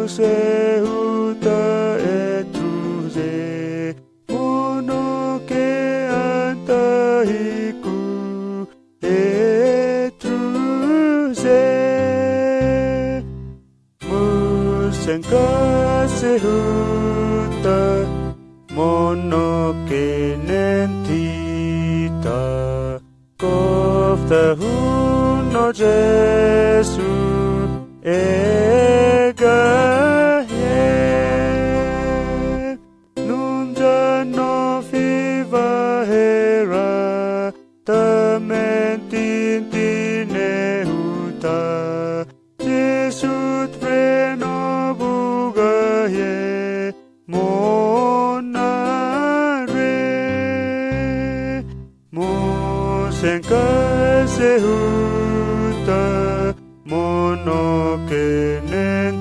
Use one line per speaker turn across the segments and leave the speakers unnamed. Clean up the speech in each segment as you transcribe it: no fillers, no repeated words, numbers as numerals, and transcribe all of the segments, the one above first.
sehuta etruze mono ke antahiku etruze musengka sehuta mono ke nentita kofta huno Jesu Egahe Nunja no fiva hera Tamentintine huta Jesut freno bugaye Monare Mosenka sehuta Mono kenentita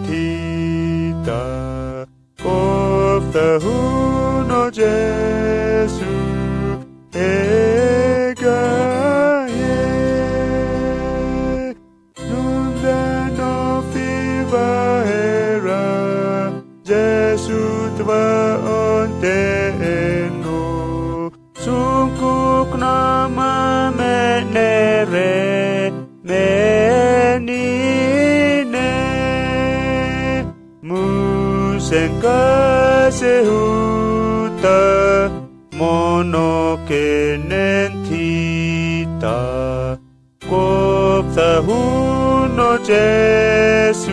Kofta huno Jesu Egahe Nunda no fiva hera Jesu tva onte eno Sungkuk nama menere menine musenka sehuta mono kenentita kofta huno Jesu